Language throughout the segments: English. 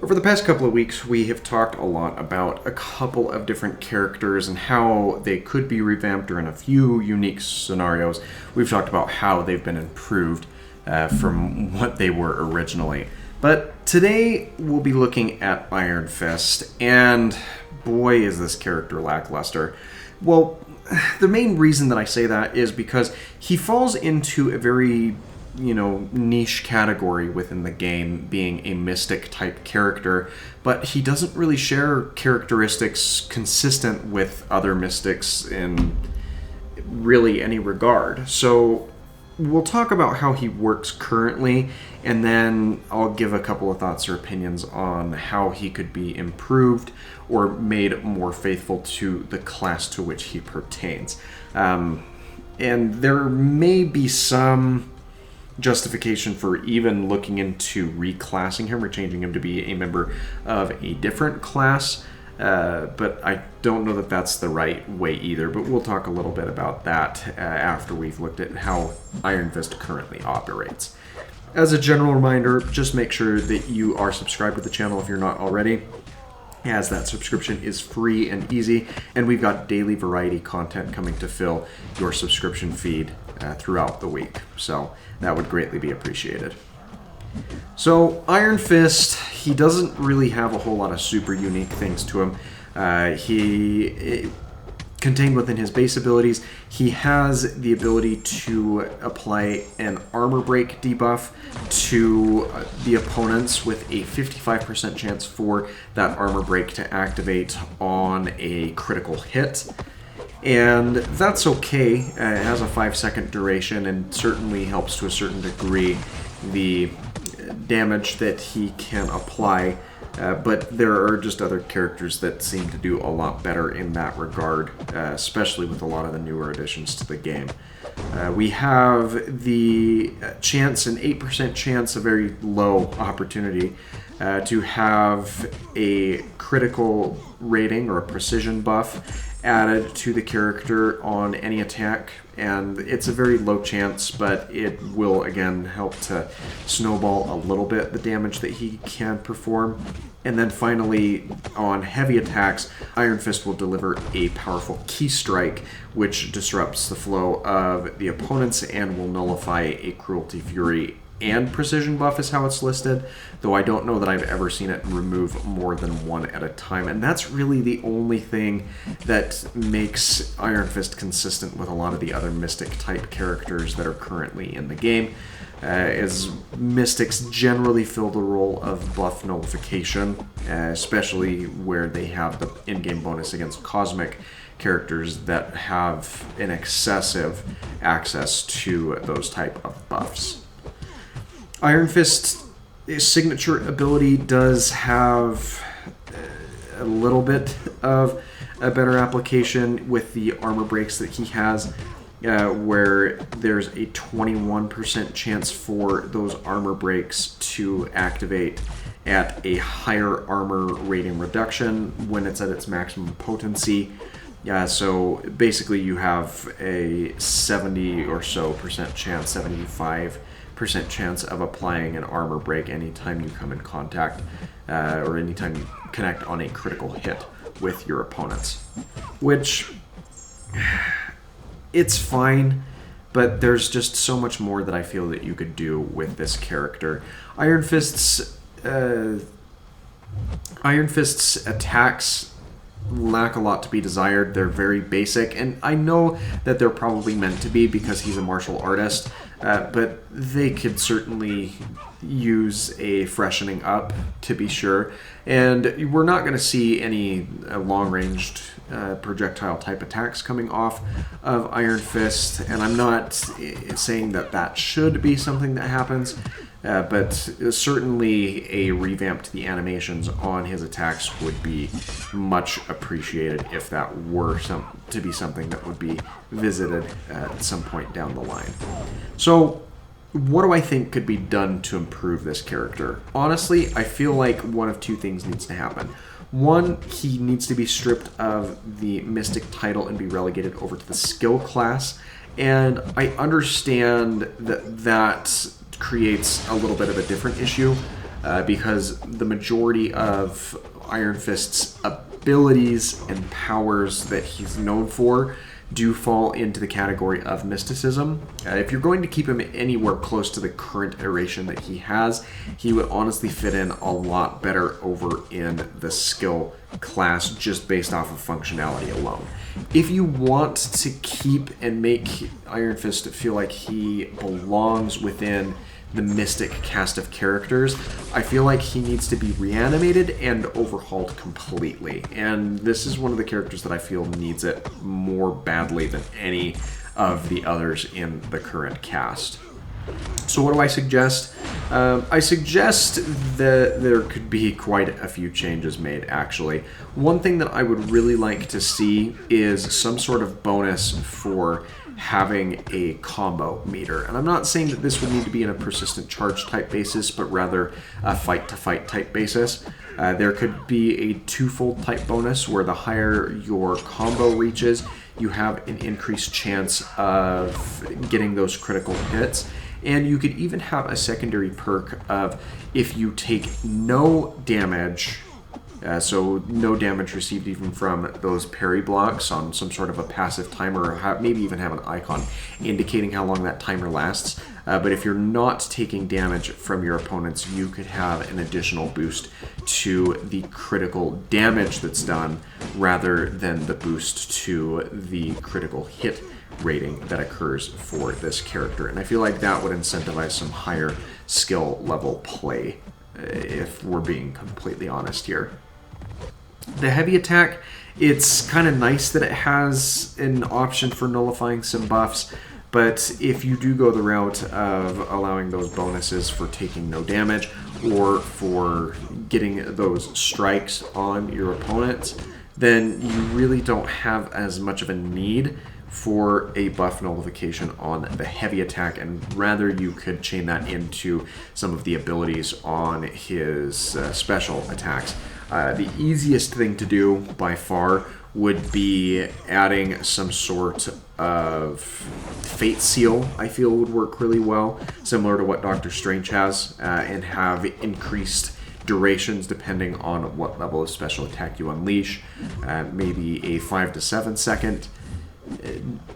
Over the past couple of weeks, we have talked a lot about a couple of different characters and how they could be revamped, or in a few unique scenarios, we've talked about how they've been improved from what they were originally. But today, we'll be looking at Iron Fist, and boy, is this character lackluster. Well, the main reason that I say that is because he falls into a very niche category within the game, being a mystic type character, but he doesn't really share characteristics consistent with other mystics in really any regard. So we'll talk about how he works currently, and then I'll give a couple of thoughts or opinions on how he could be improved or made more faithful to the class to which he pertains. And there may be some justification for even looking into reclassing him or changing him to be a member of a different class, but I don't know that that's the right way either. But we'll talk a little bit about that after we've looked at how Iron Fist currently operates. As a general reminder, just make sure that you are subscribed to the channel if you're not already, as that subscription is free and easy, and we've got daily variety content coming to fill your subscription feed throughout the week. So that would greatly be appreciated. So Iron Fist, he doesn't really have a whole lot of super unique things to him. Contained within his base abilities, he has the ability to apply an armor break debuff to the opponents with a 55% chance for that armor break to activate on a critical hit. And that's okay. It has a 5-second duration and certainly helps to a certain degree the damage that he can apply. But there are just other characters that seem to do a lot better in that regard, especially with a lot of the newer additions to the game. We have the chance, an 8% chance, a very low opportunity, to have a critical rating or a precision buff added to the character on any attack, and it's a very low chance, but it will again help to snowball a little bit the damage that he can perform. And then finally, on heavy attacks, Iron Fist will deliver a powerful key strike, which disrupts the flow of the opponents and will nullify a Cruelty Fury and precision buff is how it's listed, though I don't know that I've ever seen it remove more than one at a time. And that's really the only thing that makes Iron Fist consistent with a lot of the other mystic type characters that are currently in the game, as mystics generally fill the role of buff nullification, especially where they have the in-game bonus against cosmic characters that have an excessive access to those type of buffs. Iron Fist's signature ability does have a little bit of a better application with the armor breaks that he has, where there's a 21% chance for those armor breaks to activate at a higher armor rating reduction when it's at its maximum potency. So basically you have a 70 or so percent chance, 75% chance of applying an armor break anytime you come in contact or anytime you connect on a critical hit with your opponents, which it's fine, but there's just so much more that I feel that you could do with this character. Iron Fist's attacks lack a lot to be desired. They're very basic, and I know that they're probably meant to be because he's a martial artist, but they could certainly use a freshening up, to be sure. And we're not going to see any long-ranged projectile type attacks coming off of Iron Fist, and I'm not saying that that should be something that happens, but certainly a revamp to the animations on his attacks would be much appreciated if that were to be something that would be visited at some point down the line. So what do I think could be done to improve this character? Honestly, I feel like one of two things needs to happen. One, he needs to be stripped of the Mystic title and be relegated over to the skill class. And I understand that that creates a little bit of a different issue because the majority of Iron Fist's abilities and powers that he's known for do fall into the category of mysticism. If you're going to keep him anywhere close to the current iteration that he has, he would honestly fit in a lot better over in the skill class just based off of functionality alone. If you want to keep and make Iron Fist feel like he belongs within the mystic cast of characters, I feel like he needs to be reanimated and overhauled completely. And this is one of the characters that I feel needs it more badly than any of the others in the current cast. So what do I suggest? I suggest that there could be quite a few changes made, actually. One thing that I would really like to see is some sort of bonus for having a combo meter. And I'm not saying that this would need to be in a persistent charge type basis, but rather a fight to fight type basis. There could be a twofold type bonus where the higher your combo reaches, you have an increased chance of getting those critical hits. And you could even have a secondary perk of if you take no damage, so no damage received even from those parry blocks on some sort of a passive timer, or maybe even have an icon indicating how long that timer lasts. But if you're not taking damage from your opponents, you could have an additional boost to the critical damage that's done rather than the boost to the critical hit rating that occurs for this character. And I feel like that would incentivize some higher skill level play, if we're being completely honest here. The heavy attack, it's kind of nice that it has an option for nullifying some buffs, but if you do go the route of allowing those bonuses for taking no damage or for getting those strikes on your opponents, then you really don't have as much of a need for a buff nullification on the heavy attack, and rather you could chain that into some of the abilities on his special attacks. The easiest thing to do by far would be adding some sort of Fate Seal. I feel would work really well, similar to what Doctor Strange has, and have increased durations depending on what level of special attack you unleash. Maybe a 5 to 7 second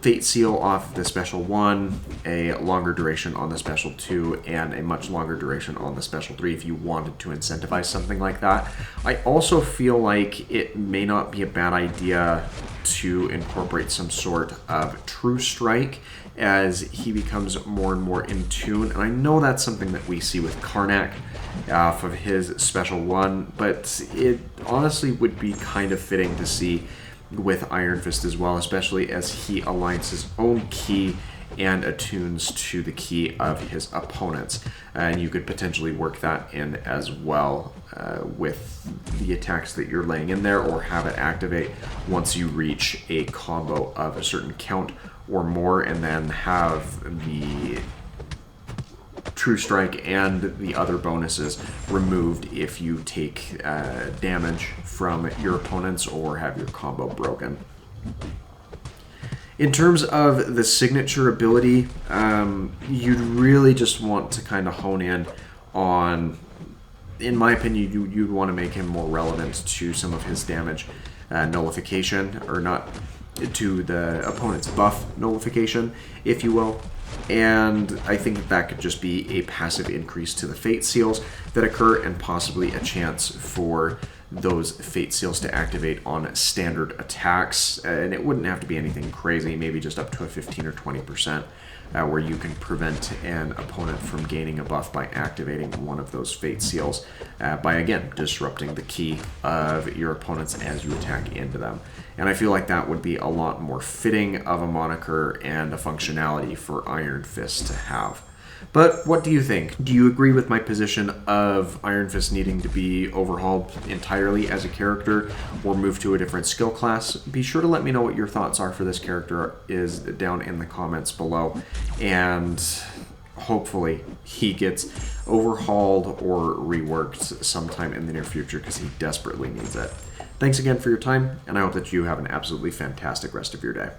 Fate Seal off the special 1, a longer duration on the special 2, and a much longer duration on the special 3 if you wanted to incentivize something like that. I also feel like it may not be a bad idea to incorporate some sort of True Strike as he becomes more and more in tune. And I know that's something that we see with Karnak off of his special 1, but it honestly would be kind of fitting to see with Iron Fist as well, especially as he aligns his own ki and attunes to the ki of his opponents. And you could potentially work that in as well with the attacks that you're laying in there, or have it activate once you reach a combo of a certain count or more, and then have the True Strike and the other bonuses removed if you take damage from your opponents or have your combo broken. In terms of the signature ability, you'd really just want to kind of hone in on, in my opinion, you'd want to make him more relevant to some of his damage nullification, or not to the opponent's buff nullification, if you will. And I think that could just be a passive increase to the Fate Seals that occur, and possibly a chance for those Fate Seals to activate on standard attacks. And it wouldn't have to be anything crazy, maybe just up to a 15 or 20%, where you can prevent an opponent from gaining a buff by activating one of those Fate Seals, by again disrupting the ki of your opponents as you attack into them. And I feel like that would be a lot more fitting of a moniker and a functionality for Iron Fist to have. But what do you think? Do you agree with my position of Iron Fist needing to be overhauled entirely as a character, or move to a different skill class? Be sure to let me know what your thoughts are for this character is down in the comments below. And hopefully he gets overhauled or reworked sometime in the near future, because he desperately needs it. Thanks again for your time, and I hope that you have an absolutely fantastic rest of your day.